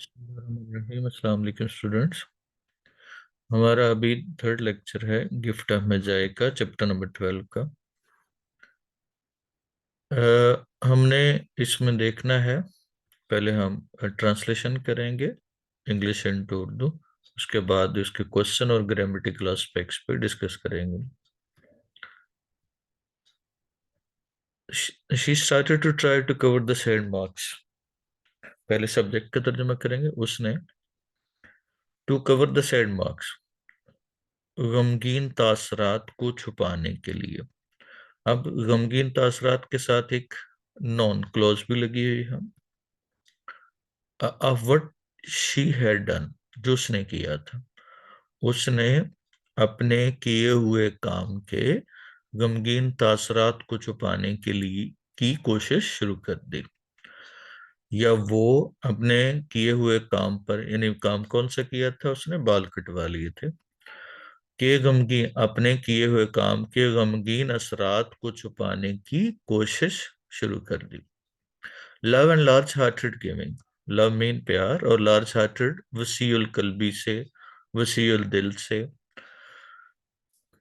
अस्सलाम वालेकुम स्टूडेंट्स। हमारा अभी थर्ड लेक्चर है गिफ्ट ऑफ मजाए का, चैप्टर नंबर 12 का। हमने इसमें देखना है, पहले हम ट्रांसलेशन करेंगे इंग्लिश एंड उर्दू, उसके बाद उसके क्वेश्चन और ग्रामेटिकल एस्पेक्ट्स पे डिस्कस करेंगे। She started to try to cover the sand marks। पहले सब्जेक्ट का तर्जुमा करेंगे। उसने to cover the sad marks, गमगीन तासरात को छुपाने के लिए। अब गमगीन तासरात के साथ एक नॉन क्लॉज भी लगी हुई है। अब व्हाट शी हैड डन, जो उसने किया था, उसने अपने किए हुए काम के गमगीन तासरात को छुपाने के लिए की कोशिश शुरू कर दी। या वो अपने किए हुए काम पर, यानी काम कौन सा किया था, उसने बाल कटवा लिए थे, के गमगीन अपने किए हुए काम के गमगीन असरात को छुपाने की कोशिश शुरू कर दी। Love and large hearted giving, love mean प्यार, और लार्ज हार्टेड वसीउल कल्बी से, वसीउल दिल से।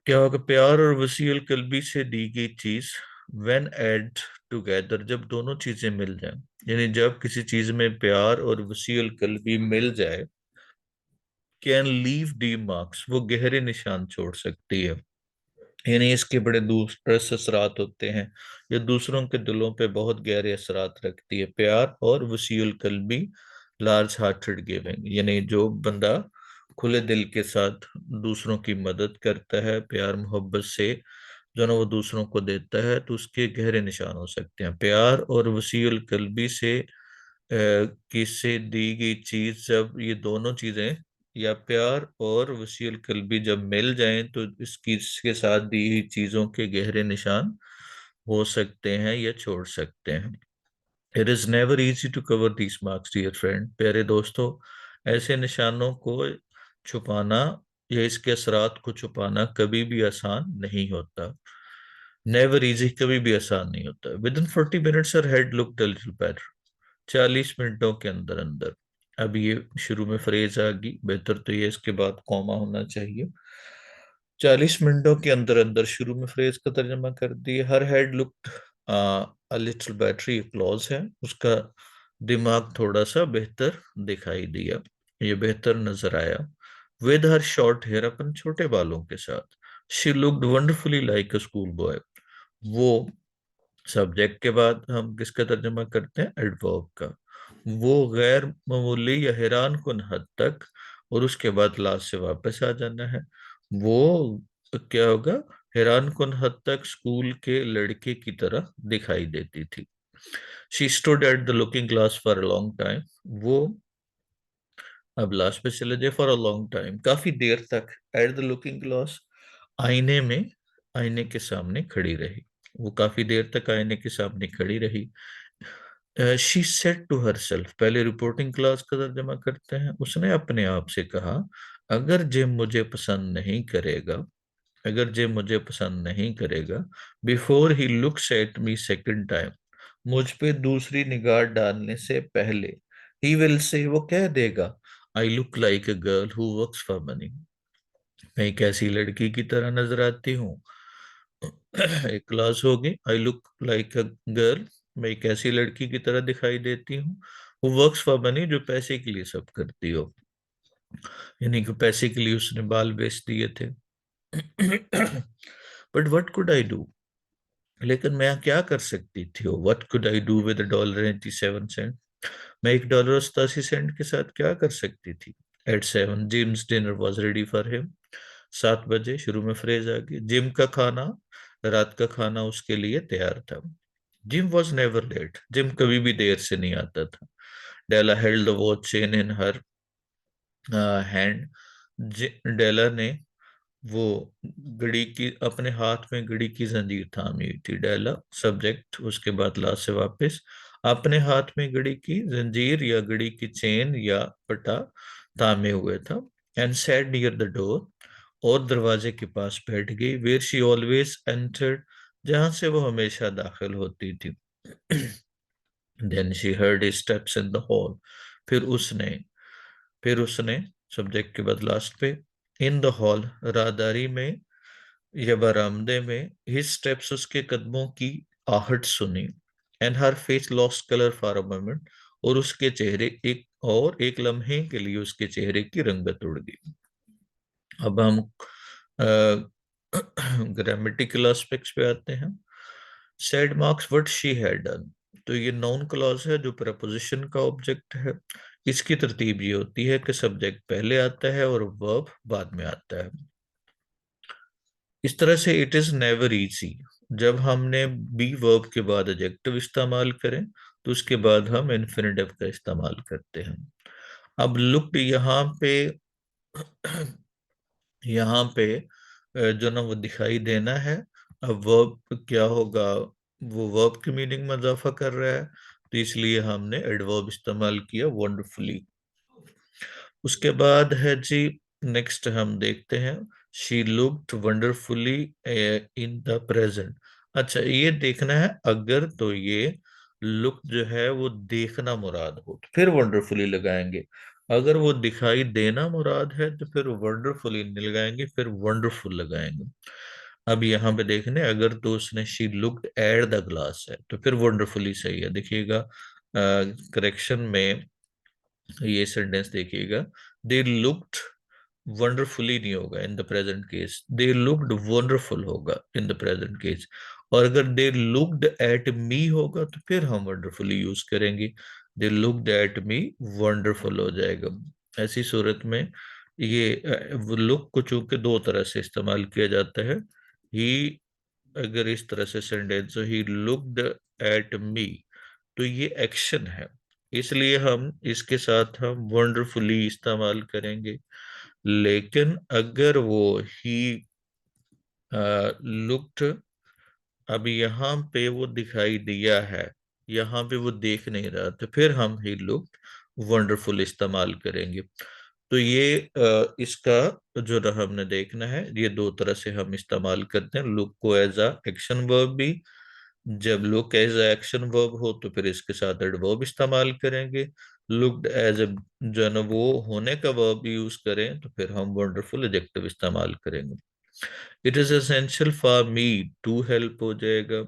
क्या होगा? प्यार और वसीउल कल्बी से दी गई चीज, व्हेन एड टुगेदर, जब दोनों चीजें मिल जाएं, यानी जब किसी चीज में प्यार और वसीउल कल्बी मिल जाए, कैन लीव डी मार्क्स, वो गहरे निशान छोड़ सकती है। यानी इसके बड़े दूरस असरात होते हैं, ये दूसरों के दिलों पे बहुत गहरे असरात रखती है। प्यार और वसीउल कल्बी, लार्ज हार्टेड गिविंग, यानी जो बंदा खुले दिल के साथ दूसरों की मदद करता है, प्यार मोहब्बत से जो ना वो दूसरों को देता है, तो उसके गहरे निशान हो सकते हैं। प्यार और वसीउल कल्बी से किससे दी गई चीज, जब ये दोनों चीजें, या प्यार और वसील कल्बी जब मिल जाएं, तो इसकी इसके साथ दी हुई चीजों के गहरे निशान हो सकते हैं या छोड़ सकते हैं। It is never easy to cover these marks dear friend, प्यारे दोस्तों, ऐसे निशानों को छुपाना या इसके असरात को छुपाना कभी भी आसान नहीं होता। नेवर इजी, कभी भी आसान नहीं होता। With in 40 minutes her head looked a little better, 40 मिनटों के अंदर अंदर। अब ये शुरू में फ्रेज आ गई, बेहतर तो ये इसके बाद कॉमा होना चाहिए। 40 मिनटों के अंदर अंदर, शुरू में फ्रेज का तर्जमा कर दिए। हर head looked a little better, ये क्लॉज है, उसका दिमाग थोड़ा सा बेहतर दिखाई दिया, ये बेहतर नजर आया। विद हर शॉर्ट हेयर, अपन छोटे बालों के साथ। She looked wonderfully like a school boy, वो सब्जेक्ट के बाद हम किसका तर्जमा करते हैं? एडवर्ब का। वो गैर मामूली या हैरान कुन हद तक, और उसके बाद लास्ट से वापस आ जाना है। वो क्या होगा? हैरान कुन हद तक स्कूल के लड़के की तरह दिखाई देती थी। She stood at the looking glass for a long time, वो, अब लास्ट पे चले जाए, फॉर अ लॉन्ग टाइम, काफी देर तक। एट द लुकिंग ग्लास, आईने में, आईने के सामने खड़ी रही, वो काफी देर तक आईने के सामने खड़ी रही। शी सेड टू हरसेल्फ, पहले रिपोर्टिंग क्लास का तर्जमा करते हैं। उसने अपने आप से कहा, अगर जिम मुझे पसंद नहीं करेगा, अगर जिम मुझे पसंद नहीं करेगा, before he looks at me second time, मुझ पे दूसरी निगाह डालने से पहले, ही विल से, वो कह देगा, I look like a girl who works for money, मैं एक ऐसी लड़की की तरह नजर आती हूँ। एक क्लास होगी, I look like a girl, मैं एक ऐसी लड़की की तरह दिखाई देती हूँ, वो वर्क्स फॉर मनी, जो पैसे के लिए सब करती हो, यानी कि पैसे के लिए उसने बाल बेच दिए थे। But what could I do, लेकिन मैं क्या कर सकती थी? What could I do with $1.87, मैं $1.87 के साथ क्या कर सकती थी? At 7 Jim's dinner was ready for him, 7 बजे, शुरू में फ्रेज आ गई, जिम का खाना, रात का खाना उसके लिए तैयार था। Jim was never late, Jim कभी भी देर से नहीं आता था। Della held the watch chain in her hand, Della ने वो घड़ी की, अपने हाथ में घड़ी की जंजीर थामी हुई थी। डेला सब्जेक्ट, उसके बाद ला से वापस, अपने हाथ में घड़ी की जंजीर या घड़ी की चेन या पटा थामे हुए था। And sad near the door, और दरवाजे के पास बैठ गई। वेयर शी ऑलवेज एंटर्ड, जहां से वो हमेशा दाखिल होती थी। Then she heard steps in the hall, फिर उसने फिर उसने सब्जेक्ट के बाद लास्ट पे, इन द हॉल, राहदारी में या बरामदे में, हिज स्टेप्स, उसके कदमों की आहट सुनी, and her face lost colour for a moment, और उसके चेहरे एक लम्हे के लिए उसके चेहरे की रंगत उड़ गई। अब हम ग्रामेटिकल एस्पेक्ट्स पे आते हैं। Said marks what she had done, तो ये नाउन क्लॉज है जो प्रपोजिशन का ऑब्जेक्ट है। इसकी तरतीब ये होती है कि सब्जेक्ट पहले आता है और वर्ब बाद में आता है। इस तरह से इट इज नेवर इजी, जब हमने बी वर्ब के बाद एडजेक्टिव इस्तेमाल करें तो उसके बाद हम इन्फिनेटिव का इस्तेमाल करते हैं। अब लुक्ड यहाँ पे यहाँ पे जो ना वो दिखाई देना है। अब वर्ब क्या होगा, वो वर्ब की मीनिंग में इजाफा कर रहा है, तो इसलिए हमने एडवर्ब इस्तेमाल किया वंडरफुली। उसके बाद है जी, नेक्स्ट हम देखते हैं, she looked wonderfully in the present. अच्छा, ये देखना है, अगर तो ये लुक जो है वो देखना मुराद हो तो फिर वंडरफुली लगाएंगे, अगर वो दिखाई देना मुराद है तो फिर वंडरफुली नहीं लगाएंगे, फिर वंडरफुल लगाएंगे। अब यहाँ पे देखने, अगर तो उसने she looked at the glass है तो फिर वंडरफुली सही है। देखिएगा करेक्शन में ये सेंटेंस देखिएगा, दे लुक्ड वंडरफुली नहीं होगा in the present case, they looked wonderful होगा इन द प्रेजेंट केस। और अगर दे लुक्ड एट मी होगा तो फिर हम वंडरफुली यूज करेंगे, they looked at me wonderful हो जाएगा। ऐसी सूरत में ये लुक को चूंकि दो तरह से इस्तेमाल किया जाता है, ही, अगर इस तरह से sentence he looked at me, तो ये एक्शन है, इसलिए हम इसके साथ हम वंडरफुली इस्तेमाल करेंगे। लेकिन अगर वो ही लुक्ड, अब यहाँ पे वो दिखाई दिया है, यहाँ पे वो देख नहीं रहा, तो फिर हम ही लुक्ड वंडरफुल इस्तेमाल करेंगे। तो ये इसका जो ना हमने देखना है, ये दो तरह से हम इस्तेमाल करते हैं लुक को, एज अ एक्शन वर्ब भी। जब look as a action verb हो तो फिर इसके साथ एडवर्ब इस्तेमाल करेंगे। लुक्ड एज अ, जो है ना वो होने का वर्ब यूज करें तो फिर हम वंडरफुल एडजेक्टिव इस्तेमाल करेंगे। It is essential for me to help हो जाएगा,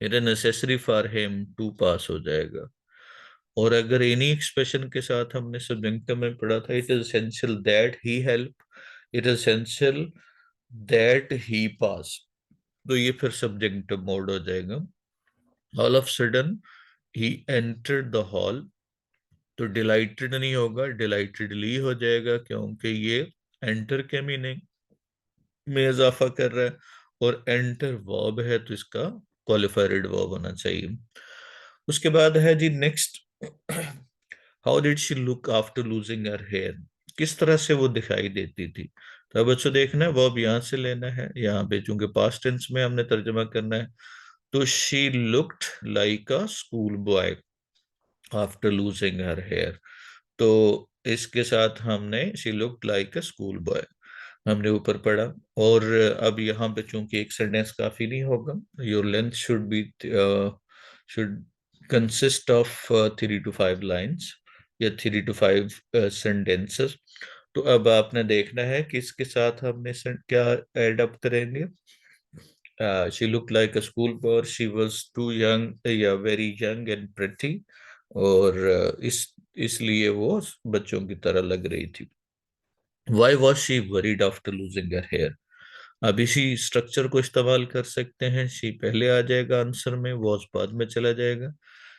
it is necessary for him to pass हो जाएगा। और अगर एनी एक्सप्रेशन के साथ हमने सब्जेक्ट में पढ़ा था, it is essential that he help, it is essential that he pass, तो ये फिर सब्जेक्ट मोड हो जाएगा। All of sudden he entered the hall, तो डिलाइटेड नहीं होगा, डिलाइटेडली हो जाएगा, क्योंकि ये एंटर के मीनिंग में इजाफा कर रहा है, और एंटर वर्ब है तो इसका क्वालिफाइड वर्ब होना चाहिए। उसके बाद है जी next, how did she look after losing her hair, किस तरह से वो दिखाई देती थी। तो अब बच्चों देखना है, वर्ब यहाँ से लेना है, यहाँ पे चूंकि पास्ट टेंस में हमने तर्जमा करना है, तो she looked like a school boy after losing her hair, तो इसके साथ हमने she looked like a school boy हमने ऊपर पढ़ा। और अब यहाँ पे चूंकि एक सेंटेंस काफी नहीं होगा, your length should consist of 3 to 5 lines या 3 to 5 सेंटेंसेस। तो अब आपने देखना है कि इसके साथ हमने क्या एड अप करेंगे। She look like a school boy, she was too young या वेरी यंग एंड प्रिटी, और इसलिए वो बच्चों की तरह लग रही थी। Why was she worried after losing her hair, अब इसी स्ट्रक्चर को इस्तेमाल कर सकते हैं, शी पहले आ जाएगा आंसर में, वॉज बाद में चला जाएगा।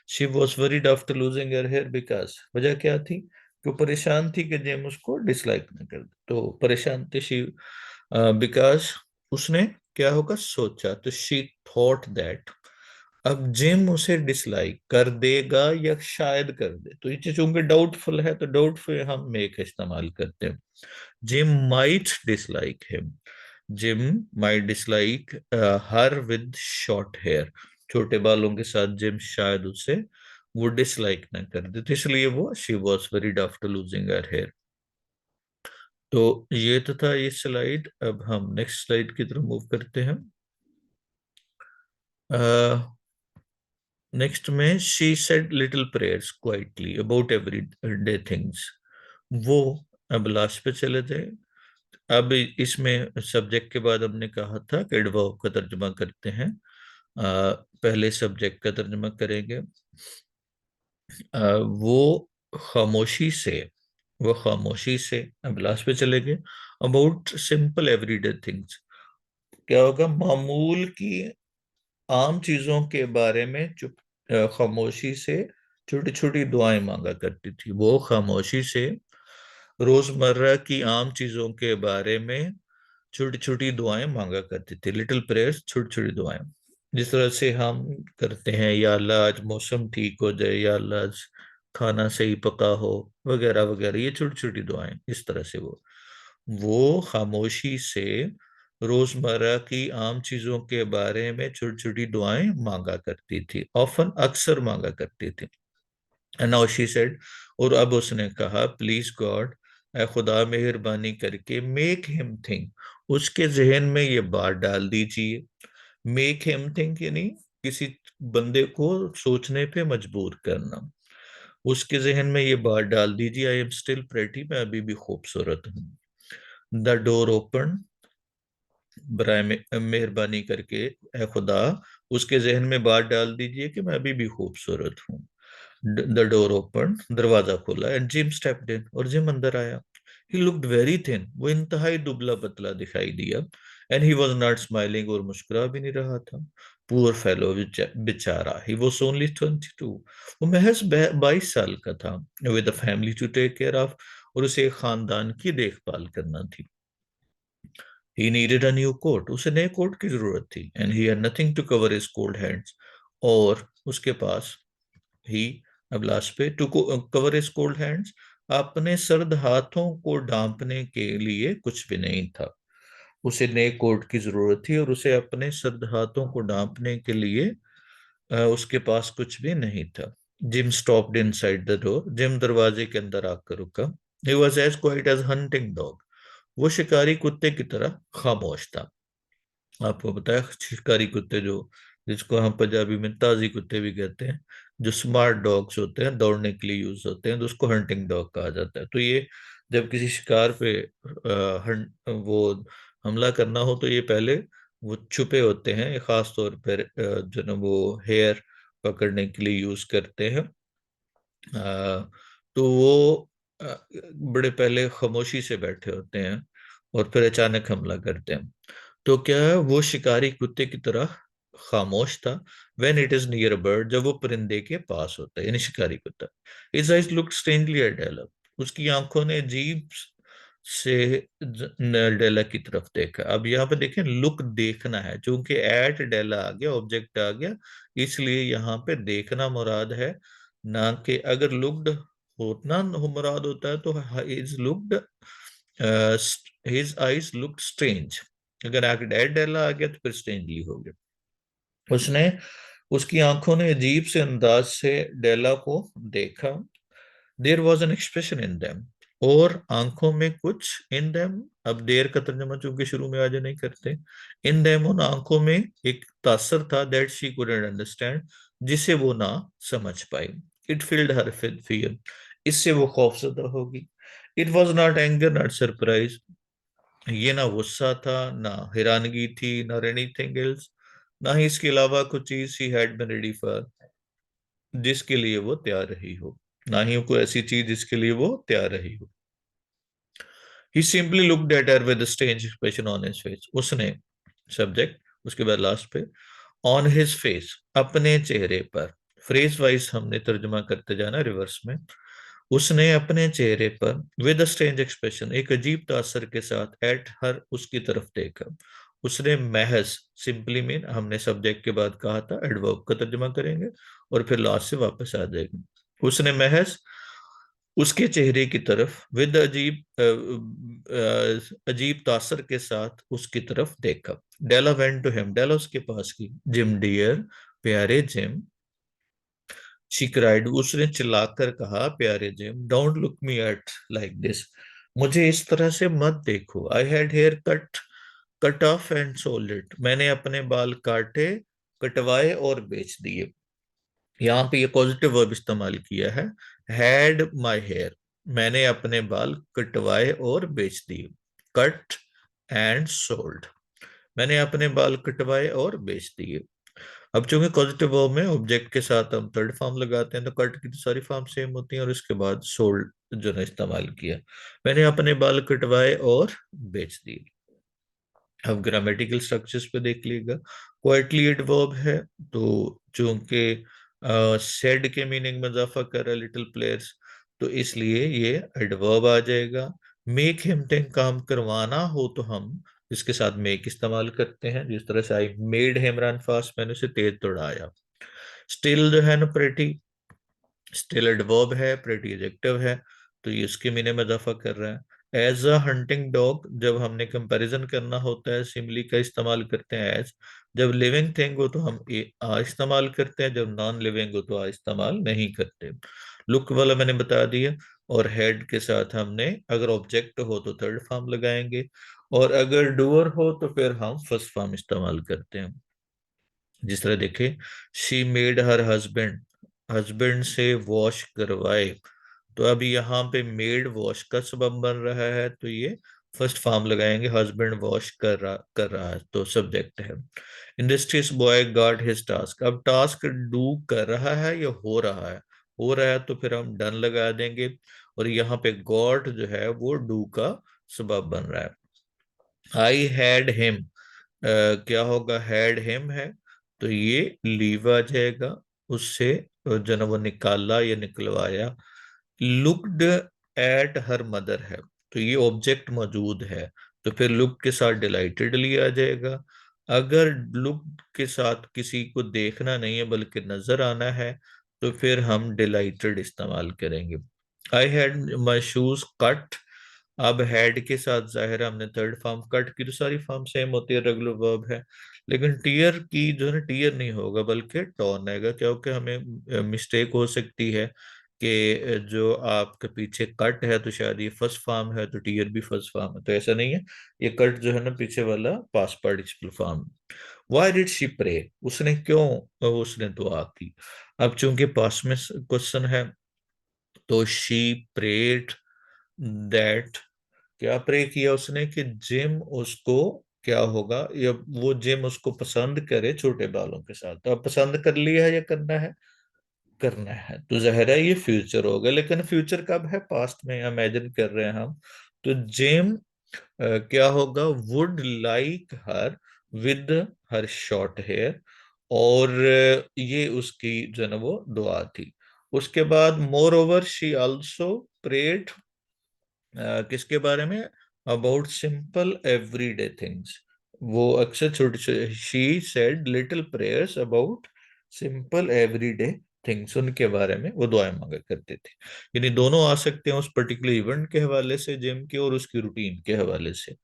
She was worried after losing her hair because, वजह क्या थी कि वो परेशान थी कि जेम उसको डिसलाइक न कर दे, तो परेशान थी शी, बिकॉज उसने क्या होगा सोचा, तो शी थॉट दैट, अब जिम उसे डिसलाइक कर देगा या शायद कर दे, तो ये चूंकि डाउटफुल है तो डाउटफुल हम मेक इस्तेमाल करते हैं। Jim might dislike him, Jim might dislike her with short hair, छोटे बालों के साथ जिम शायद उसे वो डिसलाइक ना कर दे, तो इसलिए वो she was worried after losing her hair. तो ये तो था ये स्लाइड, अब हम नेक्स्ट स्लाइड की तरफ मूव करते हैं। नेक्स्ट में she said little prayers quietly about every day things, वो अब लास्ट पे चले जाए। अब इसमें सब्जेक्ट के बाद हमने कहा था कि एडवर्ब का तर्जुमा करते हैं। पहले सब्जेक्ट का तर्जुमा करेंगे। वो खामोशी से वो खामोशी से अब लास्ट पे चले गए। अबाउट सिंपल एवरीडे थिंग्स, क्या होगा, मामूल की आम चीजों के बारे में चुप खामोशी से छोटी छोटी दुआएं मांगा करती थी। वो खामोशी से रोजमर्रा की आम चीजों के बारे में छोटी छोटी दुआएं मांगा करती थी। लिटिल प्रेयर्स, छोटी छोटी दुआएं, जिस तरह से हम करते हैं, या अल्लाह आज मौसम ठीक हो जाए, या अल्लाह आज खाना सही पका हो, वगैरह वगैरह। ये छोटी छोटी दुआएं, इस तरह से वो खामोशी से रोजमर्रा की आम चीजों के बारे में छोटी छोटी दुआएं मांगा करती थी, ऑफन, अक्सर मांगा करती थी। नाउ शी सेड, और अब उसने कहा, प्लीज गॉड, ऐ खुदा मेहरबानी करके, मेक हिम थिंक, उसके जहन में ये बात डाल दीजिए। मेक हिम थिंक यानी किसी बंदे को सोचने पे मजबूर करना। उसके जहन में ये बात डाल दीजिए, आई एम स्टिल प्रेटी, मैं अभी भी खूबसूरत हूँ। द डोर ओपन, बराए मेहरबानी करके ए खुदा, उसके जहन में बात डाल दीजिए कि मैं अभी भी खूबसूरत हूँ। द डोर ओपन, दरवाजा खोला, एंड जिम स्टेप्ड इन, और जिम अंदर आया। ही लुक्ड वेरी थिन, वो इंतहाई दुबला पतला दिखाई दिया। And he was not smiling, और मुस्कुरा भी नहीं रहा था। पुअर फेलो, बेचारा, ही वॉज ओनली 22, वो महज 22 साल का था। With a family to take care of, और उसे एक खानदान की देखभाल करना थी। He needed a new coat, उसे नए कोट की जरूरत थी। And he had nothing to cover his cold hands, और उसके पास ही, अब लास्ट पे, to cover his cold hands, अपने सर्द हाथों को ढांपने के लिए कुछ भी नहीं था। उसे नए कोट की जरूरत थी, और उसे अपने सर्द हाथों को ढांपने के लिए उसके पास कुछ भी नहीं था। Jim stopped inside the door, Jim दरवाजे के अंदर आकर रुका। He was as quiet as hunting dog, वो शिकारी कुत्ते की तरह खामोश था। आपको बताया, शिकारी कुत्ते जो, जिसको हम पंजाबी में ताजी कुत्ते भी कहते हैं, जो स्मार्ट डॉग्स होते हैं, दौड़ने के लिए यूज होते हैं, तो उसको हंटिंग डॉग कहा जाता है। तो ये जब किसी शिकार पे वो हमला करना हो, तो ये पहले वो छुपे होते हैं, खास तौर पर जो ना वो हेयर पकड़ने के लिए यूज करते हैं। तो वो बड़े पहले खामोशी से बैठे होते हैं, और फिर अचानक हमला करते हैं। तो क्या है, वो शिकारी कुत्ते की तरह खामोश था। When it is near bird, जब वो परिंदे के पास होता है, यानी शिकारी कुत्ता। His eyes looked strangely at Della, उसकी आंखों ने अजीब से डेला की तरफ देखा। अब यहाँ पे देखें, लुक देखना है, चूंकि एट डेला आ गया, ऑब्जेक्ट आ गया, इसलिए यहाँ पे देखना मुराद है, ना कि अगर लुक्ड होना मुराद होता है तो is looked, his eyes looked strange. अगर आगे डेड डेला आ गया तो फिर स्ट्रेंजली हो गया। उसने उसकी आंखों ने अजीब से अंदाज से डेला को देखा। There was an expression in them, और आंखों में कुछ, इन देम, अब देर का तर्जुमा चूंकि शुरू में आज नहीं करते, इन देम, उन आंखों में एक तासर था, दैट शी कुडंट अंडरस्टैंड, जिसे वो ना समझ पाई। It filled her with fear, इससे वो खौफजदा होगी। It was not anger, not surprise, ये ना गुस्सा था, ना हैरानगी थी, ना एनीथिंग एल्स, ना ही इसके अलावा कुछ चीज he had been ready for, जिसके लिए वो तैयार रही हो, ना ही कोई ऐसी चीज जिसके लिए वो तैयार रही हो। He simply looked at her with strange expression on his face, उसने, सब्जेक्ट, उसके बाद लास्ट पे, ऑन हिज फेस, अपने चेहरे पर, फ्रेज वाइज हमने तर्जुमा करते जाना रिवर्स में। उसने अपने चेहरे पर, विद अ स्ट्रेंज एक्सप्रेशन, एक अजीब तासर के साथ, एट हर, उसकी तरफ देखा। उसने महज, सिंपली मीन हमने सब्जेक्ट के बाद कहा था एडवर्ब का तर्जुमा करेंगे, और फिर लास्ट से वापस आ जाएंगे। उसने महज उसके चेहरे की तरफ, विद अजीब अजीब तासर के साथ उसकी तरफ देखा। Della went to him, Della उसके पास की, जिम डियर, प्यारे जिम, शी क्राइड, उसने चिल्लाकर कहा, प्यारे Jim, don't look me at like this, मुझे इस तरह से मत देखो। I had hair cut cut off and sold it, मैंने अपने बाल काटे, कटवाए और बेच दिए। यहाँ पे ये पॉजिटिव वर्ब इस्तेमाल किया है, हैड माई हेयर, मैंने अपने बाल कटवाए और बेच दिए। Cut and sold. मैंने अपने बाल कटवाए और बेच दिए। अब चूंकि पॉजिटिव वर्ब में ऑब्जेक्ट के साथ हम थर्ड फॉर्म लगाते हैं, तो कट की तो सारी फॉर्म सेम होती हैं, और इसके बाद सोल्ड जो है इस्तेमाल किया। मैंने अपने बाल कटवाए और बेच दिए। अब ग्रामेटिकल स्ट्रक्चर्स पे देख लीजिएगा। क्वाइटली एडवर्ब है, तो चूंकि सेड के मीनिंग में इजाफा कर रहा है लिटिल प्लेयर्स, तो इसलिए ये एडवर्ब आ जाएगा। मेक हिम थिंक, काम करवाना हो तो हम इसके साथ मेक इस्तेमाल करते हैं, जिस तरह से I made him run fast, मैंने उसे तेज दौड़ाया। स्टिल जो है ना प्रेटी, स्टिल एडवर्ब है, प्रेटी एडजेक्टिव है, तो ये इसके मीनिंग में इजाफा कर रहा है। एज अ हंटिंग डॉग, जब हमने कंपैरिजन करना होता है सिमिली का इस्तेमाल करते हैं एज। जब लिविंग थिंग हो तो हम आ इस्तेमाल करते हैं, जब नॉन लिविंग हो तो आ इस्तेमाल नहीं करते। लुक वाला मैंने बता दिया। और हेड के साथ हमने अगर ऑब्जेक्ट हो तो थर्ड फॉर्म लगाएंगे, और अगर डूअर हो तो फिर हम फर्स्ट फॉर्म इस्तेमाल करते हैं। जिस तरह देखे, she made her husband, husband से वॉश करवाए। तो अब यहाँ पे मेड वॉश का सबब बन रहा है, तो ये फर्स्ट फॉर्म लगाएंगे, हस्बैंड वॉश कर रहा है, तो सब्जेक्ट है। Industrious boy got his task. अब टास्क डू कर रहा है या हो रहा है? हो रहा है तो फिर हम डन लगा देंगे, और यहाँ पे गॉट जो है वो डू का सबब बन रहा है। आई हैड हिम, क्या होगा? हैड हिम है, तो ये लीव आ जाएगा। उससे जो ना वो निकाला या निकलवाया। लुक्ड एट हर मदर है, तो ये ऑब्जेक्ट मौजूद है, तो फिर लुक के साथ डिलाइटेडली आ जाएगा। अगर लुक के साथ किसी को देखना नहीं है बल्कि नजर आना है, तो फिर हम डिलाइटेड इस्तेमाल करेंगे। I had my shoes cut. अब हेड के साथ जाहिर है हमने थर्ड फॉर्म, कट की तो सारी फॉर्म सेम होती है, रेगुलर वर्ब है। लेकिन टीयर की जो है ना, टीयर नहीं होगा बल्कि टॉर्न आएगा, क्योंकि हमें मिस्टेक हो सकती है कि जो आपके पीछे कट है तो शायद ये फर्स्ट फॉर्म है, तो टीयर भी फर्स्ट फॉर्म है, तो ऐसा नहीं है। ये कट जो है ना पीछे वाला past participle form. Why did she pray, उसने क्यों, उसने दुआ की। अब चूंकि पास्ट में क्वेश्चन है, तो शी प्रेड दैट, क्या प्रे किया उसने कि जिम उसको, क्या होगा, या वो जिम उसको पसंद करे छोटे बालों के साथ। तो अब पसंद कर लिया है या करना है? करना है, तो जाहिर है ये फ्यूचर होगा, लेकिन फ्यूचर कब है? पास्ट में इमेजिन कर रहे हैं हम। तो जेम क्या होगा? Would like her with her short hair, और ये उसकी जो है ना वो दुआ थी। उसके बाद moreover she also prayed, किसके बारे में? About simple everyday things. वो अक्सर छोटे, she said little prayers about simple everyday things, उनके बारे में वो दुआएं मांगा करते थे। यानी दोनों आ सकते हैं, उस पर्टिकुलर इवेंट के हवाले से जिम के, और उसकी रूटीन के हवाले से।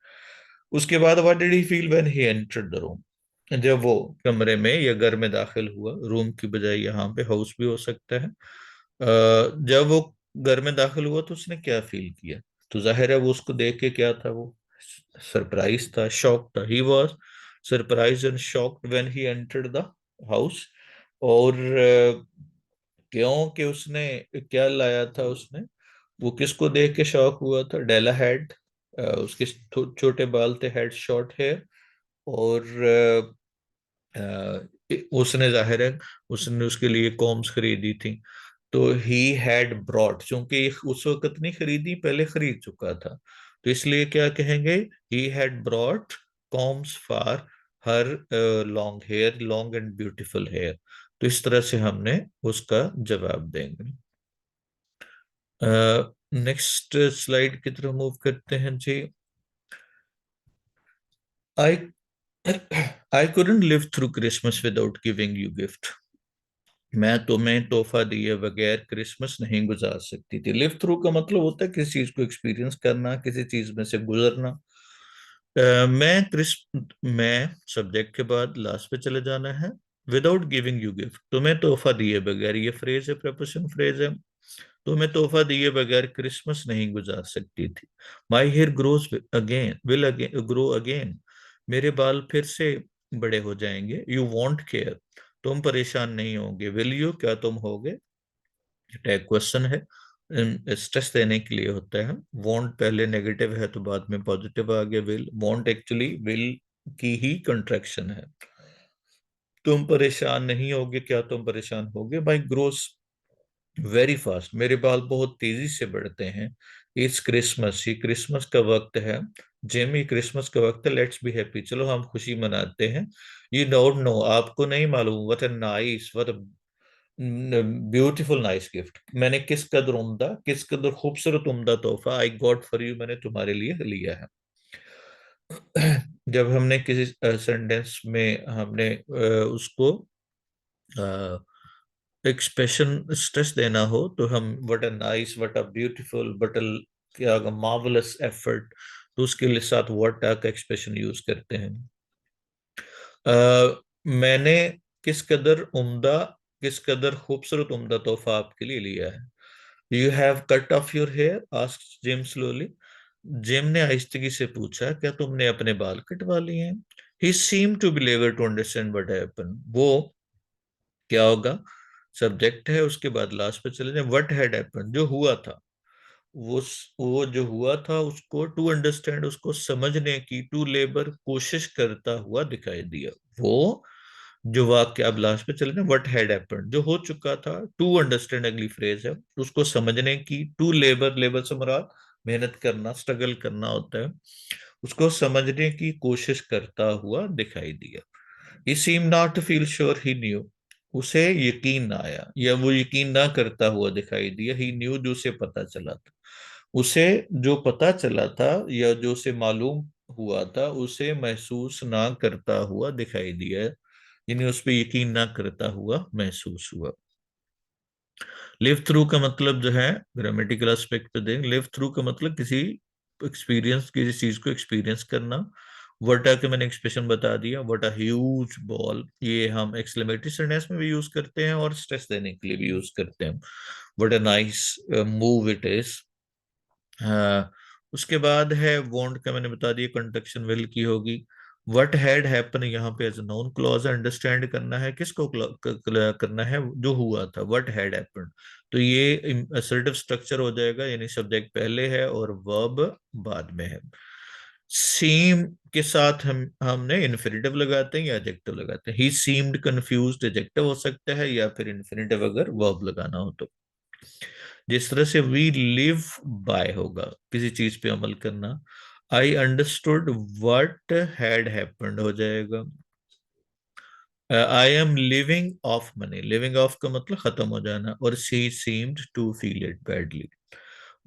उसके बाद what did he feel when he entered the room, जब वो कमरे में या घर में दाखिल हुआ, रूम की बजाय यहाँ पे हाउस भी हो सकता है। जब वो घर में दाखिल हुआ तो उसने क्या फील किया? तो जाहिर है वो उसको देख के क्या था, वो सरप्राइज था, शॉक था। He was surprise and shocked when he entered the house. और क्योंकि उसने क्या लाया था उसने, वो किसको देख के शॉक हुआ था? डेला हेड, उसके छोटे बाल थे, हेड शॉर्ट हेयर। और उसने जाहिर है उसने उसके लिए कॉम्स खरीदी थी। तो ही हैड ब्रॉट, चूंकि उस वक्त नहीं खरीदी, पहले खरीद चुका था, तो इसलिए क्या कहेंगे? He had brought combs for her long hair, long and beautiful hair. तो इस तरह से हमने उसका जवाब देंगे। नेक्स्ट स्लाइड की तरफ मूव करते हैं जी। आई आई couldn't live through Christmas without giving you gift। मैं तुम्हें तोहफा दिए बगैर क्रिसमस नहीं गुजार सकती थी। लिव थ्रू का मतलब होता है किसी चीज को एक्सपीरियंस करना, किसी चीज में से गुजरना। मैं सब्जेक्ट के बाद लास्ट पे चले जाना है। विदाउट गिविंग यू गिफ्ट, तुम्हें तोहफा दिए बगैर, ये फ्रेज है, प्रपोजिशन फ्रेज है। तुम्हें तोहफा दिए बगैर क्रिसमस नहीं गुजार सकती थी। My hair grows again, will again grow again. मेरे बाल फिर से बड़े हो जाएंगे। यू वॉन्ट केयर, तुम परेशान नहीं होगे। विल यू, क्या तुम होगे? टैग क्वेश्चन है। स्ट्रेस देने के लिए होता है। वांट पहले नेगेटिव है तो बाद में पॉजिटिव आ गया विल। वांट एक्चुअली विल की ही कंट्रैक्शन है। तुम परेशान नहीं होगे, क्या तुम परेशान होगे? भाई ग्रोस वेरी फास्ट, मेरे बाल बहुत तेजी से बढ़ते हैं। इट्स क्रिसमस, ये क्रिसमस का वक्त है। जिम, ये क्रिसमस का वक्त है, लेट्स बी हैप्पी, चलो हम खुशी मनाते हैं। यू डोंट नो, आपको नहीं मालूम, what a nice, what a beautiful nice gift, मैंने किस कदर उम्दा, किस कदर खूबसूरत उम्दा तोहफा आई गॉट फॉर यू, मैंने तुम्हारे लिए लिया है। जब हमने किसी सेंटेंस में हमने उसको एक्सप्रेशन स्ट्रेस देना हो तो हम what a nice, what a beautiful, what a क्या मार्वलस एफर्ट, तो उसके लिए साथ व्हाट का एक्सप्रेशन यूज करते हैं। मैंने किस कदर उम्दा, किस कदर खूबसूरत उम्दा तोहफा आपके लिए लिया है। You have cut off your hair, asked Jim slowly. जिम ने आहिस्तगी से पूछा, क्या तुमने अपने बाल कटवा लिए हैं? He seem to be able to understand what happened. वो क्या होगा, सब्जेक्ट है, उसके बाद लास्ट पे चले जाए, व्हाट हैड हैपेंड, जो हुआ था। वो वो जो हुआ था उसको टू अंडरस्टैंड, उसको समझने की, टू लेबर कोशिश करता हुआ दिखाई दिया। वो जो वाक्य, अब लास्ट पे चले ना, व्हाट हैड हैपेंड, जो हो चुका था, टू अंडरस्टैंड अगली फ्रेज है, उसको समझने की, टू लेबर, लेबर से मुराद मेहनत करना, स्ट्रगल करना होता है, उसको समझने की कोशिश करता हुआ दिखाई दिया। He seem not to feel sure he knew, उसे यकीन ना आया, या वो यकीन ना करता हुआ दिखाई दिया। ही न्यू, जो उसे पता चला था, उसे जो पता चला था या जो उसे मालूम हुआ था, उसे महसूस ना करता हुआ दिखाई दिया, यानी उस पर यकीन ना करता हुआ महसूस हुआ। लिव थ्रू का मतलब जो है, ग्रामेटिकल एस्पेक्ट पे दें, लिव थ्रू का मतलब किसी एक्सपीरियंस, किसी चीज को एक्सपीरियंस करना। वटा के मैंने एक्सप्रेशन बता दिया, वट अ ह्यूज बॉल, ये हम एक्सक्लेमेटरी सेंटेंस में भी यूज करते हैं और स्ट्रेस देने के लिए भी यूज करते हैं। What a nice move it is. उसके बाद है वांट का मैंने बता दिया, कंजक्शन विल की होगी। वट हैड हैपन यहाँ पे एज नाउन क्लॉज है, अंडरस्टैंड करना है किसको, करना है जो हुआ था, वट हैड हैपन। तो ये असर्टिव स्ट्रक्चर हो जाएगा, यानी सब्जेक्ट पहले है और वर्ब बाद में है। सीम के साथ हमने इन्फिनिटिव लगाते हैं या एडजेक्टिव लगाते हैं। ही सीम्ड कंफ्यूज्ड एडजेक्टिव हो सकता है, या फिर इन्फिनिटिव अगर वर्ब लगाना हो तो। जिस तरह से वी लिव बाय होगा, किसी चीज पे अमल करना। I understood what had happened हो जाएगा। I am living off money, living off का मतलब खत्म हो जाना, और she seemed to feel it badly.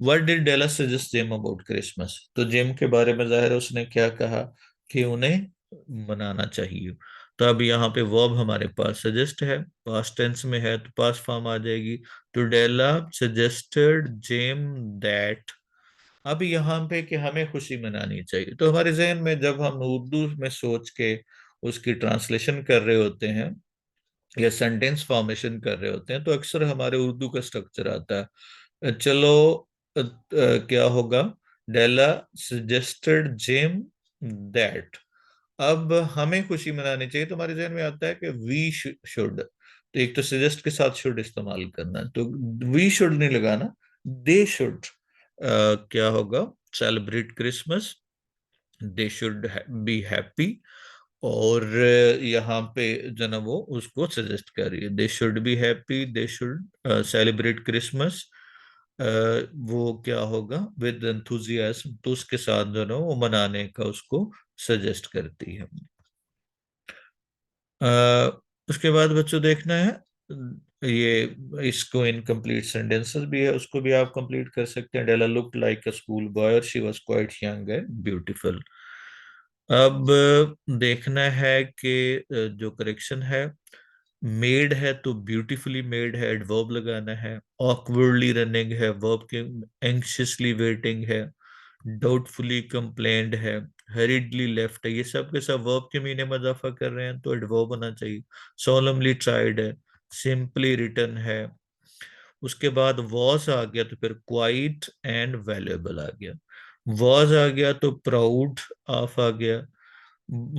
What did Della suggest Jim about Christmas, तो जिम के बारे में जाहिर है उसने क्या कहा कि उन्हें मनाना चाहिए। तो अब यहाँ पे वर्ब हमारे पास सजेस्ट है, पास्ट टेंस में है तो पास्ट फॉर्म आ जाएगी। तो डेला सजेस्टेड जिम दैट। अब यहाँ पे कि हमें खुशी मनानी चाहिए, तो हमारे जहन में जब हम उर्दू में सोच के उसकी ट्रांसलेशन कर रहे होते हैं या सेंटेंस फॉर्मेशन कर रहे होते हैं, तो अक्सर हमारे उर्दू का स्ट्रक्चर आता है। चलो क्या होगा, डेला सजेस्टेड जेम दैट। अब हमें खुशी मनानी चाहिए, तो हमारे जहन में आता है कि वी शुड, तो एक तो सजेस्ट के साथ शुड इस्तेमाल करना, तो वी शुड नहीं लगाना, दे शुड। क्या होगा, celebrate Christmas, they should be happy. और यहाँ पे जो ना वो उसको सजेस्ट कर रही है, they should be happy, they should celebrate Christmas. वो क्या होगा, विद एंथुजियाज्म, तो उसके साथ जो ना वो मनाने का उसको सजेस्ट करती है। उसके बाद बच्चों देखना है ये, इसको इनकम्प्लीट सेंटेंसेस भी है, उसको भी आप कंप्लीट कर सकते हैं। Della looked like a school boy और she was quite young and beautiful. अब देखना है कि जो करेक्शन है, मेड है तो ब्यूटीफुली मेड है, एडवर्ब लगाना है। ऑकवर्डली रनिंग है, वर्ब के एंग्शियसली वेटिंग है। डाउटफुली कंप्लेंड है, हरीडली लेफ्ट है, ये सब के सब वर्ब के मीनिंग में इजाफा कर रहे हैं तो एडवर्ब होना चाहिए। सोलमली ट्राइड है, सिंपली रिटन है। उसके बाद वॉज आ गया तो फिर क्वाइट एंड वैल्यूएबल आ गया। वॉज आ गया तो प्राउड ऑफ आ गया।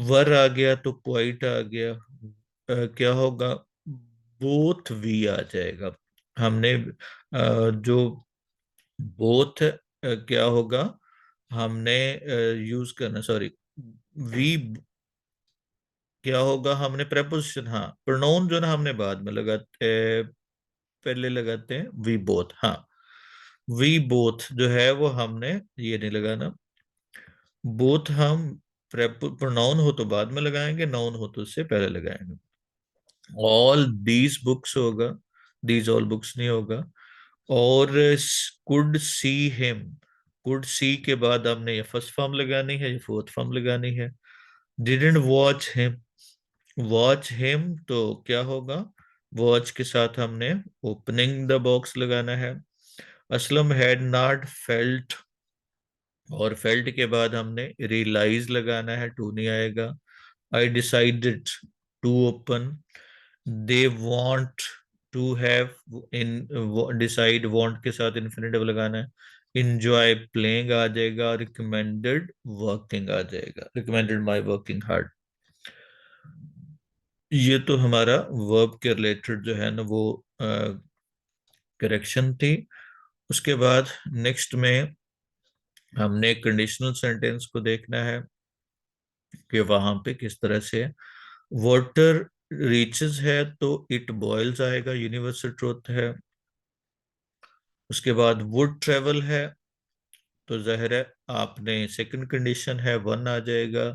वर आ गया तो क्वाइट आ गया। क्या होगा, बोथ वी आ जाएगा। हमने जो बोथ क्या होगा, हमने यूज करना, सॉरी, वी क्या होगा, हमने प्रेपोजिशन, हाँ, प्रोनाउन जो ना हमने बाद में लगाते, पहले लगाते हैं वी बोथ, हाँ, वी बोथ जो है वो हमने ये नहीं लगाना। बोथ हम प्रोनाउन हो तो बाद में लगाएंगे, नाउन हो तो उससे पहले लगाएंगे। ऑल दीज बुक्स होगा, दीज ऑल बुक्स नहीं होगा। और could see him, could see के बाद हमने ये फर्स्ट फॉर्म लगानी है, ये फोर्थ फॉर्म लगानी है। Didn't watch him, watch him तो क्या होगा, वॉच के साथ हमने ओपनिंग द बॉक्स लगाना है। असलम हैड नॉट फेल्ट, और फेल्ट के बाद हमने रियलाइज लगाना है, टू नहीं आएगा। I decided to open, they want to have, इन डिसाइड वांट के साथ इन्फिनेटिव लगाना है। इंजॉय प्लेइंग आ जाएगा, रिकमेंडेड वर्किंग आ जाएगा, रिकमेंडेड माई वर्किंग हार्ड। ये तो हमारा वर्ब के रिलेटेड जो है ना वो करेक्शन थी। उसके बाद नेक्स्ट में हमने कंडीशनल सेंटेंस को देखना है कि वहां पे किस तरह से वाटर रीचेस है तो इट बॉयल्स आएगा, यूनिवर्सल ट्रूथ है। उसके बाद वुड ट्रेवल है तो जाहिर है आपने सेकंड कंडीशन है वन आ जाएगा।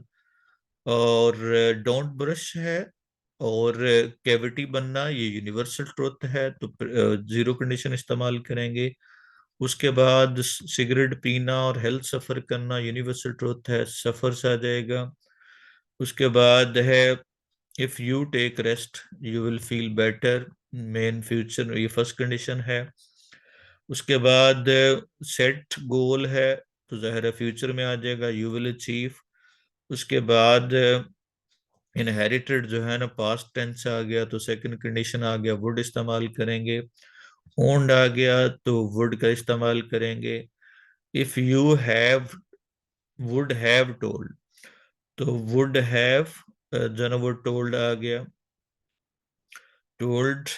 और डोंट ब्रश है और कैविटी बनना ये यूनिवर्सल ट्रुथ है तो जीरो कंडीशन इस्तेमाल करेंगे। उसके बाद सिगरेट पीना और हेल्थ सफर करना यूनिवर्सल ट्रुथ है, सफर्स आ जाएगा। उसके बाद है if you take rest you will feel better, main future, ये फर्स्ट कंडीशन है। उसके बाद सेट गोल है तो जाहिर फ्यूचर में आ जाएगा, यू विल अचीव। उसके बाद इनहेरिटेड जो है ना पास्ट टेंस आ गया तो सेकंड कंडीशन आ गया, वुड इस्तेमाल करेंगे। ओन्ड आ गया तो वुड का इस्तेमाल करेंगे। If you have, would have told तो वुड हैव जो ना वो टोल्ड आ गया। Told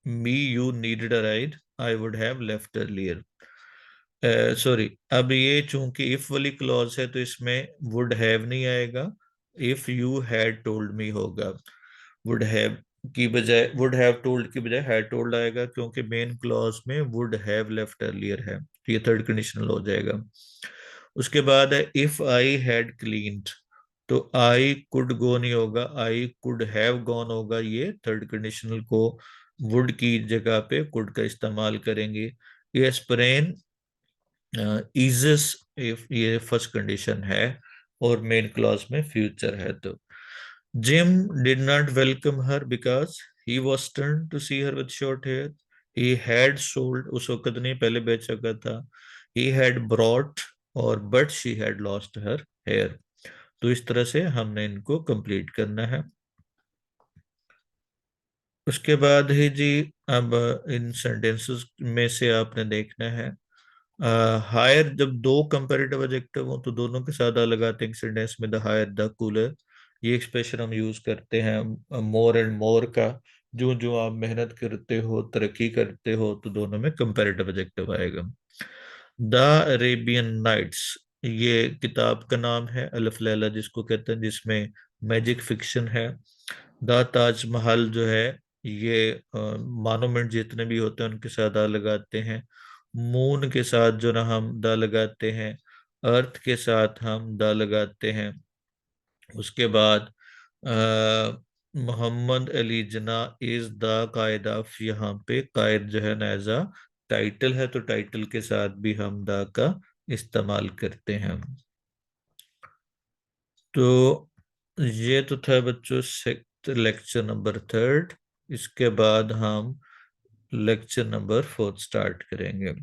me you needed a ride, I would have left earlier. Sorry, अब ये चूंकि इफ वाली क्लॉज है तो इसमें वुड हैव नहीं आएगा, if you had told me होगा। वुड हैव की बजाय, वुड हैव टोल्ड की बजाय हैड टोल्ड आएगा क्योंकि मेन क्लॉज में वुड हैव लेफ्ट अर्लियर है, तो ये थर्ड कंडीशनल हो जाएगा। उसके बाद है इफ आई हैड क्लीन्ड तो आई कुड गो नहीं होगा, आई कुड हैव गॉन होगा, ये थर्ड कंडीशनल को वुड की जगह पे कुड का इस्तेमाल करेंगे। ये स्प्रेन इजस, ये फर्स्ट कंडीशन है और मेन क्लॉज में फ्यूचर है। तो Jim did not welcome her because he was stern to see her with short hair. He had sold, उस वक्त नहीं पहले बेच चुका था। ही हैड ब्रॉट, और but she had lost her hair. तो इस तरह से हमने इनको कंप्लीट करना है। उसके बाद ही जी, अब इन सेंटेंसेस में से आपने देखना है हायर, जब दो कंपैरेटिव एडजेक्टिव हो तो दोनों के साथ लगाते हैं सेंटेंस में, द हायर द कूलर। ये एक्सप्रेशन हम यूज करते हैं मोर एंड मोर का, जो जो आप मेहनत करते हो तरक्की करते हो तो दोनों में कंपैरेटिव एडजेक्टिव आएगा। द अरेबियन नाइट्स, ये किताब का नाम है, अलिफ लैला जिसको कहते हैं, जिसमें मैजिक फिक्शन है। द ताजमहल जो है ये मॉन्यूमेंट जितने भी होते हैं उनके साथ दा लगाते हैं। मून के साथ जो ना हम दा लगाते हैं, अर्थ के साथ हम दा लगाते हैं। उसके बाद मोहम्मद अली जना इज द कायद ऑफ, यहाँ पे कायद जो है ना एज अ टाइटल है तो टाइटल के साथ भी हम द का इस्तेमाल करते हैं। तो ये तो था बच्चों लेक्चर नंबर थर्ड। इसके बाद हम लेक्चर नंबर फोर्थ स्टार्ट करेंगे।